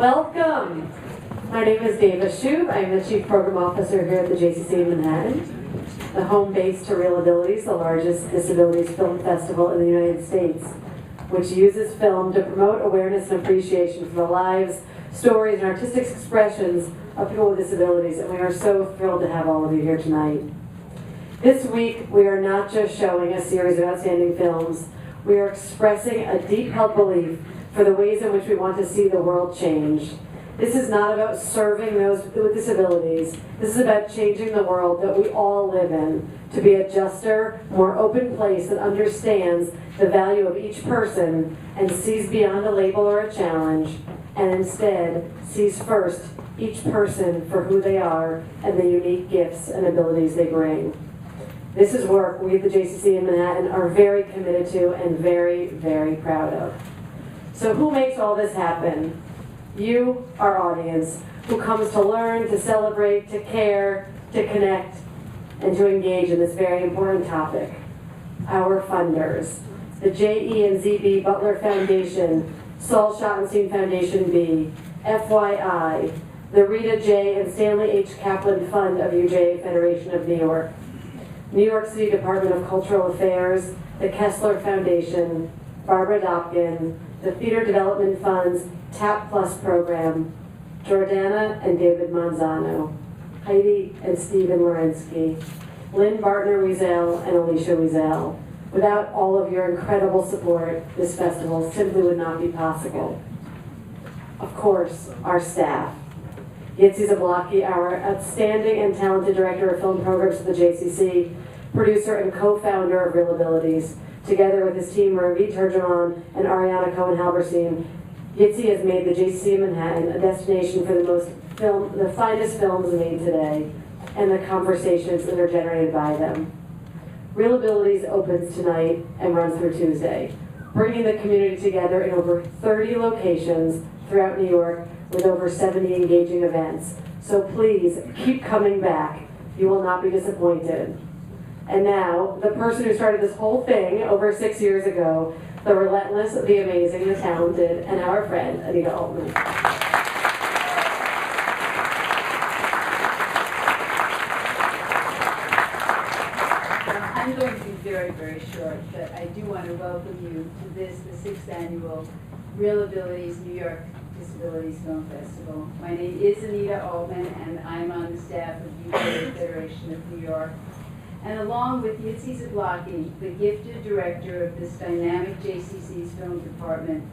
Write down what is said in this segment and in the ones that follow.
Welcome. My name is Dava Shub. I'm the Chief Program Officer here at the JCC in Manhattan, the home base to ReelAbilities, the largest disabilities film festival in the United States, which uses film to promote awareness and appreciation for the lives, stories, and artistic expressions of people with disabilities, and we are so thrilled to have all of you here tonight. This week, we are not just showing a series of outstanding films, we are expressing a deep held belief for the ways in which we want to see the world change. This is not about serving those with disabilities. This is about changing the world that we all live in to be a juster, more open place that understands the value of each person and sees beyond a label or a challenge, and instead sees first each person for who they are and the unique gifts and abilities they bring. This is work we at the JCC in Manhattan are very committed to and very, very proud of. So who makes all this happen? You, our audience, who comes to learn, to celebrate, to care, to connect, and to engage in this very important topic. Our funders, the J.E. and Z.B. Butler Foundation, Saul Schottenstein Foundation B, FYI, the Rita J. and Stanley H. Kaplan Fund of UJA Federation of New York, New York City Department of Cultural Affairs, the Kessler Foundation, Barbara Dopkin, the Theater Development Fund's TAP Plus program, Jordana and David Manzano, Heidi and Stephen Lorensky, Lynn Bartner-Wiesel and Alicia Wiesel. Without all of your incredible support, this festival simply would not be possible. Of course, our staff. Yitzi Zablocki, our outstanding and talented Director of Film Programs at the JCC, producer and co-founder of ReelAbilities. Together with his team, Ravi Turjaman and Ariana Cohen-Halberstein, Yitzi has made the JCC in Manhattan a destination for the finest films made today and the conversations that are generated by them. ReelAbilities opens tonight and runs through Tuesday, bringing the community together in over 30 locations throughout New York with over 70 engaging events. So please keep coming back. You will not be disappointed. And now, the person who started this whole thing over 6 years ago, the relentless, the amazing, the talented, and our friend, Anita Altman. I'm going to be very, very short, but I do want to welcome you to this, the 6th annual ReelAbilities New York Disabilities Film Festival. My name is Anita Altman, and I'm on the staff of the UJA Federation of New York. And along with Yitzi Zablocki, the gifted director of this dynamic JCC's film department,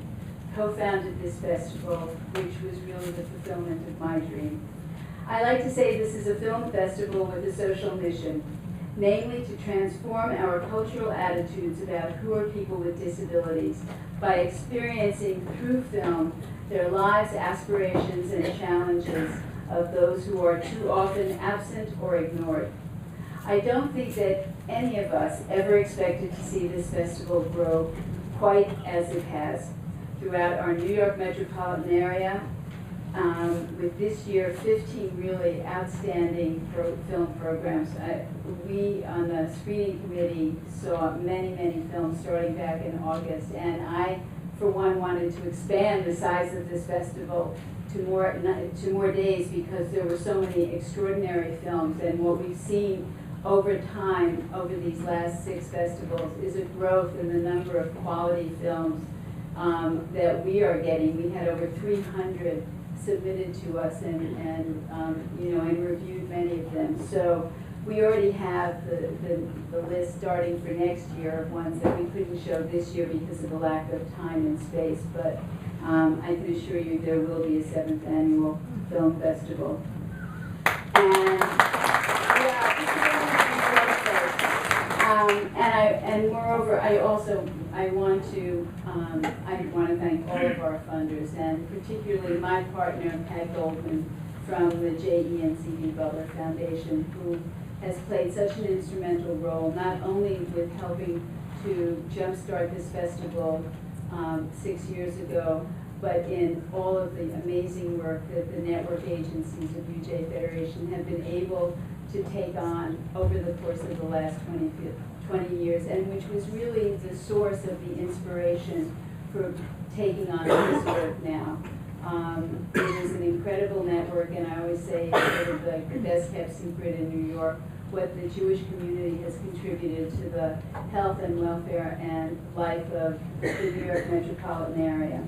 co-founded this festival, which was really the fulfillment of my dream. I like to say this is a film festival with a social mission, namely to transform our cultural attitudes about who are people with disabilities by experiencing through film their lives, aspirations, and challenges of those who are too often absent or ignored. I don't think that any of us ever expected to see this festival grow quite as it has throughout our New York metropolitan area, with this year 15 really outstanding film programs. We on the screening committee saw many, many films starting back in August, and I, for one, wanted to expand the size of this festival to more days because there were so many extraordinary films, and what we've seen over time, over these last 6 festivals, is a growth in the number of quality films that we are getting. We had over 300 submitted to us and reviewed many of them. So we already have the list starting for next year of ones that we couldn't show this year because of the lack of time and space. But I can assure you there will be a 7th annual film festival. And moreover, I want to thank all of our funders, and particularly my partner, Pat Goldman, from the J.E. and Z.B. Butler Foundation, who has played such an instrumental role, not only with helping to jumpstart this festival 6 years ago, but in all of the amazing work that the network agencies of UJ Federation have been able to take on over the course of the last 20 years, and which was really the source of the inspiration for taking on this work now. It is an incredible network, and I always say it's sort of like the best kept secret in New York, what the Jewish community has contributed to the health and welfare and life of the New York metropolitan area.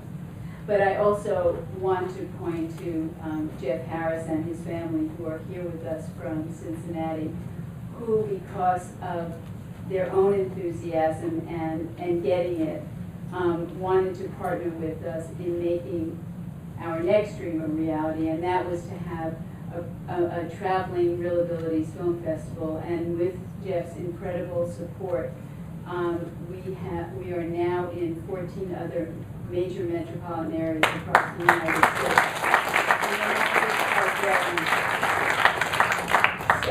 But I also want to point to Jeff Harris and his family, who are here with us from Cincinnati, who, because of their own enthusiasm and getting it, wanted to partner with us in making our next dream a reality, and that was to have a traveling ReelAbilities Film Festival. And with Jeff's incredible support, we are now in 14 other major metropolitan areas across the United States.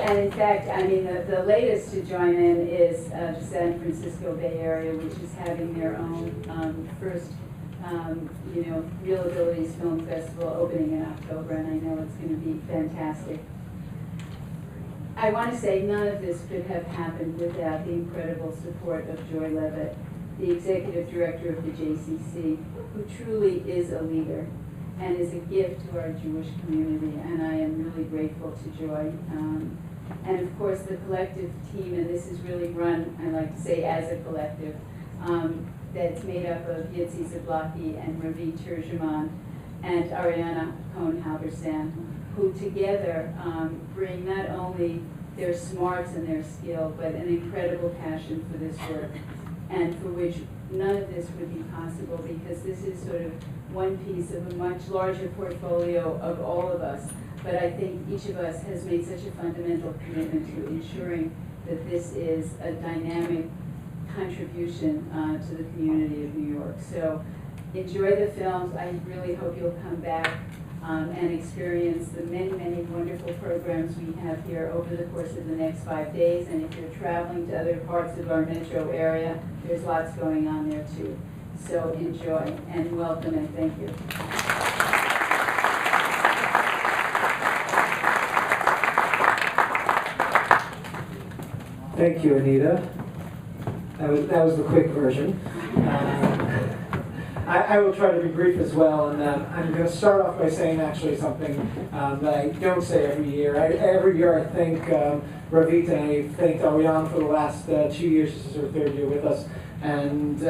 And in fact, I mean, the latest to join in is the San Francisco Bay Area, which is having their own first ReelAbilities Film Festival opening in October, and I know it's going to be fantastic. I want to say none of this could have happened without the incredible support of Joy Levitt, the executive director of the JCC, who truly is a leader and is a gift to our Jewish community, and I am really grateful to Joy. And of course the collective team, and this is really run, I like to say, as a collective, that's made up of Yitzi Zablocki and Ravi Turjaman and Ariana Cohen-Halberstam, who together bring not only their smarts and their skill, but an incredible passion for this work, and for which none of this would be possible, because this is sort of one piece of a much larger portfolio of all of us. But I think each of us has made such a fundamental commitment to ensuring that this is a dynamic contribution to the community of New York. So enjoy the films. I really hope you'll come back and experience the many, many wonderful programs we have here over the course of the next 5 days. And if you're traveling to other parts of our metro area, there's lots going on there too. So enjoy and welcome, and thank you. Thank you, Anita. That was the quick version. I will try to be brief as well, and I'm going to start off by saying actually something that I don't say every year. Every year I thank Ravita, and I thanked Ariane for the last 2 years. This is her third year with us, and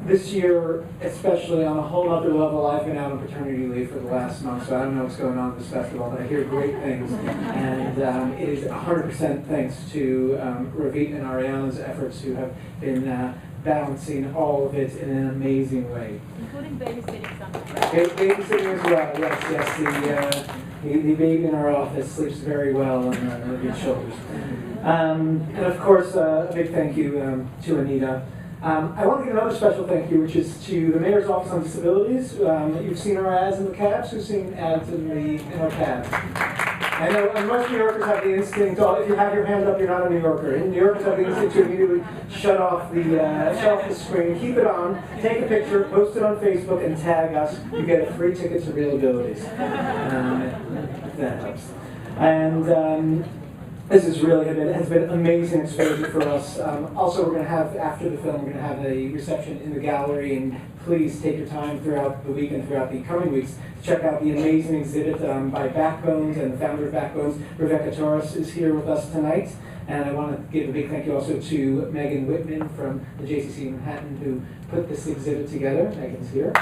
this year, especially on a whole other level, I've been out on paternity leave for the last month, so I don't know what's going on with this festival, but I hear great things, and it is 100% thanks to Ravita and Ariane's efforts, who have been balancing all of it in an amazing way. Including babysitting sometimes. Babysitting as well, yes. The baby in our office sleeps very well on Ravi's shoulders. And of course, a big thank you to Anita. I want to give another special thank you, which is to the Mayor's Office on Disabilities. You've seen our ads in the cabs. Who's seen ads in our cabs? I know most New Yorkers have the instinct, if you have your hand up, you're not a New Yorker. New Yorkers have the instinct to immediately shut off the screen, keep it on, take a picture, post it on Facebook, and tag us. You get a free ticket to ReelAbilities. If that helps. And this has really has been amazing exposure for us. Also, we're going to have, after the film, we're going to have a reception in the gallery, and please take your time throughout the week and throughout the coming weeks to check out the amazing exhibit by Backbones, and the founder of Backbones, Rebecca Torres, is here with us tonight. And I want to give a big thank you also to Megan Whitman from the JCC Manhattan, who put this exhibit together. Megan's here.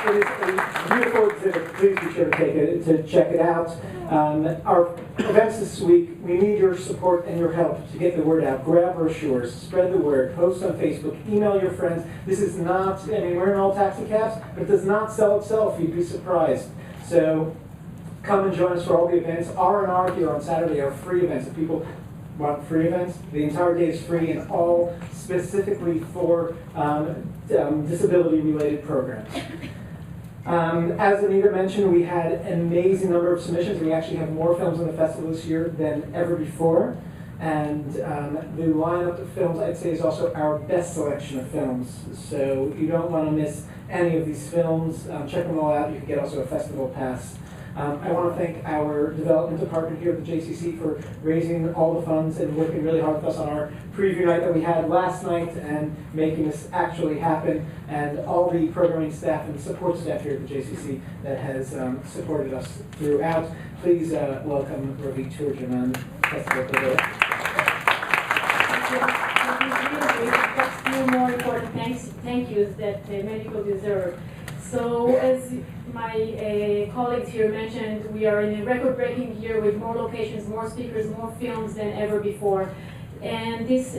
It is a beautiful exhibit. Please be sure to check it out. Our events this week, we need your support and your help to get the word out. Grab brochures, spread the word, post on Facebook, email your friends. This is not, I mean, we're in all taxi cabs, but it does not sell itself. You'd be surprised. So come and join us for all the events. R&R here on Saturday are free events. If people want free events, the entire day is free, and all specifically for disability-related programs. As Anita mentioned, we had an amazing number of submissions. We actually have more films on the festival this year than ever before. And the lineup of films, I'd say, is also our best selection of films. So you don't want to miss any of these films. Check them all out. You can get also a festival pass. I want to thank our development department here at the JCC for raising all the funds and working really hard with us on our preview night that we had last night and making this actually happen, and all the programming staff and support staff here at the JCC that has supported us throughout. Please welcome Ravi Turjaman. That's few more important thank yous that many people deserve. So as my colleagues here mentioned, we are in a record-breaking year with more locations, more speakers, more films than ever before. And this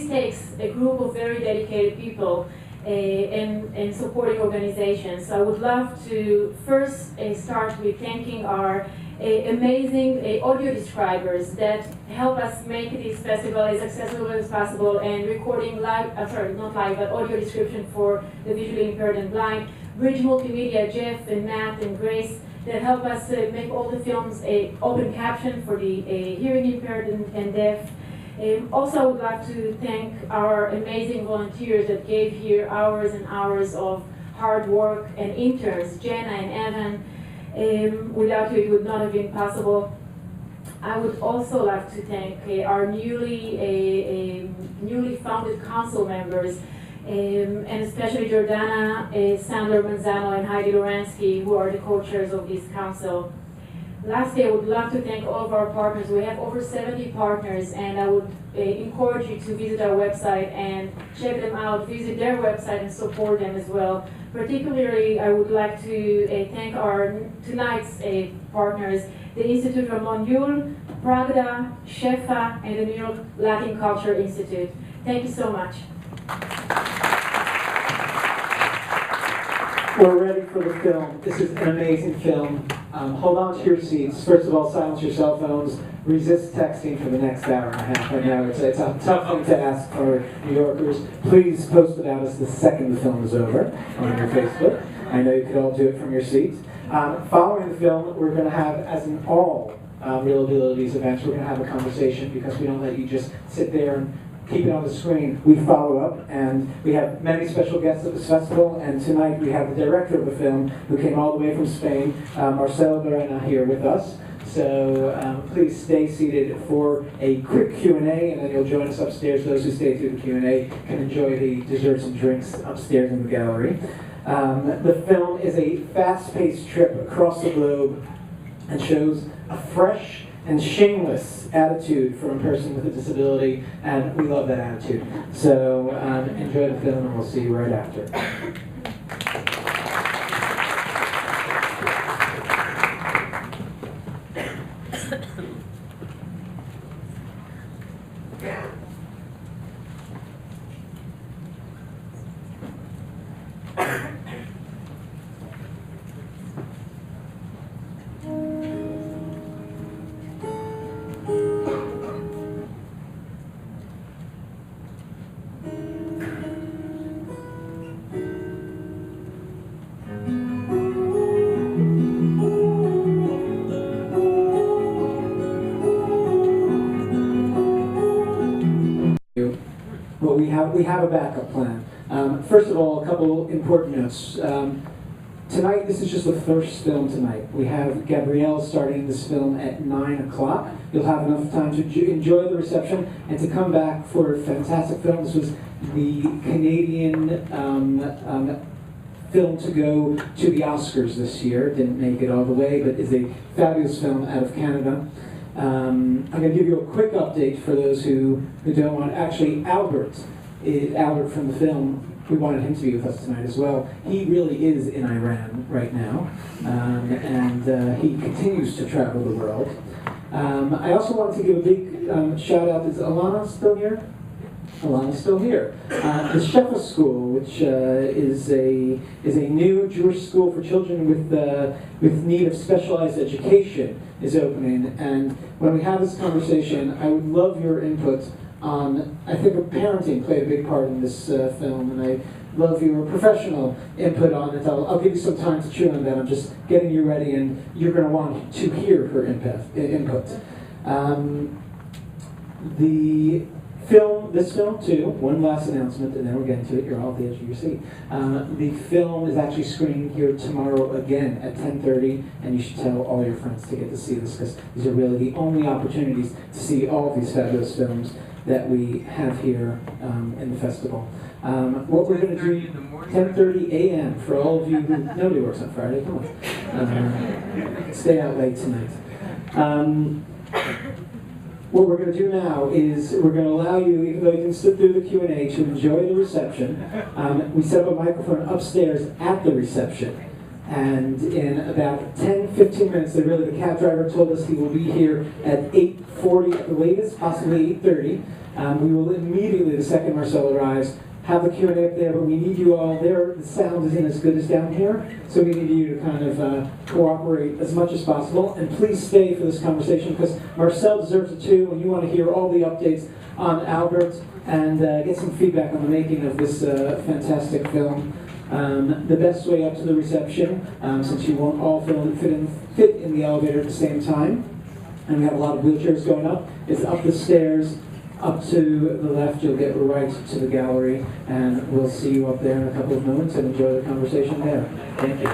takes a group of very dedicated people and supporting organizations. So I would love to first start with thanking our amazing audio describers that help us make this festival as accessible as possible, and recording live, not live, but audio description for the visually impaired and blind. Bridge Multimedia, Jeff and Matt and Grace, that help us make all the films open caption for the hearing impaired and deaf. Also, I would like to thank our amazing volunteers that gave here hours and hours of hard work, and interns, Jenna and Evan. Without you, it would not have been possible. I would also like to thank our newly founded council members, and especially Jordana, Sandler Manzano, and Heidi Loransky, who are the co-chairs of this council. Lastly, I would love to thank all of our partners. We have over 70 partners, and I would encourage you to visit our website and check them out, visit their website and support them as well. Particularly, I would like to thank our tonight's partners, the Institute Ramon Llull, Pragda, Shefa, and the New York Latin Culture Institute. Thank you so much. We're ready for the film. This is an amazing film. Hold on to your seats. First of all, silence your cell phones. Resist texting for the next hour and a half. I know it's a tough thing to ask for New Yorkers. Please post about us the second the film is over on your Facebook. I know you could all do it from your seats. Following the film, we're going to have, as in all ReelAbilities events, we're going to have a conversation, because we don't let you just sit there and keep it on the screen. We follow up, and we have many special guests at this festival, and tonight we have the director of the film, who came all the way from Spain, Marcelo Lorena, here with us. So please stay seated for a quick Q&A, and then you'll join us upstairs. Those who stay through the Q&A can enjoy the desserts and drinks upstairs in the gallery. The film is a fast-paced trip across the globe and shows a fresh and shameless attitude from a person with a disability, and we love that attitude. So enjoy the film, and we'll see you right after. Well, we have a backup plan. First of all, a couple important notes. Tonight, this is just the first film tonight. We have Gabrielle starting this film at 9 o'clock. You'll have enough time to enjoy the reception and to come back for a fantastic film. This was the Canadian film to go to the Oscars this year. Didn't make it all the way, but is a fabulous film out of Canada. I'm going to give you a quick update for those who don't want. Actually, Albert from the film, we wanted him to be with us tonight as well. He really is in Iran right now, and he continues to travel the world. I also wanted to give a big shout out. Is Alana still here? Alana's still here. The Shefa School, which is a new Jewish school for children with need of specialized education, is opening. And when we have this conversation, I would love your input on. I think parenting played a big part in this film, and I love your professional input on it. I'll give you some time to chew on that. I'm just getting you ready, and you're going to want to hear her input. This film too, one last announcement, and then we'll get into it. You're all at the edge of your seat. The film is actually screening here tomorrow again at 10:30, and you should tell all your friends to get to see this, because these are really the only opportunities to see all of these fabulous films. that we have here in the festival. What we're going to do, 10:30 a.m. for all of you who, nobody works on Friday, come on. Stay out late tonight. What we're going to do now is we're going to allow you, even though you can sit through the Q&A, to enjoy the reception. We set up a microphone upstairs at the reception. And in about 10-15 minutes, the cab driver told us he will be here at 8:40 at the latest, possibly 8:30. We will immediately, the second Marcel arrives, have the Q&A up there, but we need you all there. The sound isn't as good as down here, so we need you to kind of cooperate as much as possible. And please stay for this conversation, because Marcel deserves it too, and you want to hear all the updates on Albert and get some feedback on the making of this fantastic film. The best way up to the reception, since you won't all fit in the elevator at the same time, and we have a lot of wheelchairs going up, is up the stairs. Up to the left, you'll get right to the gallery, and we'll see you up there in a couple of moments and enjoy the conversation there. Thank you.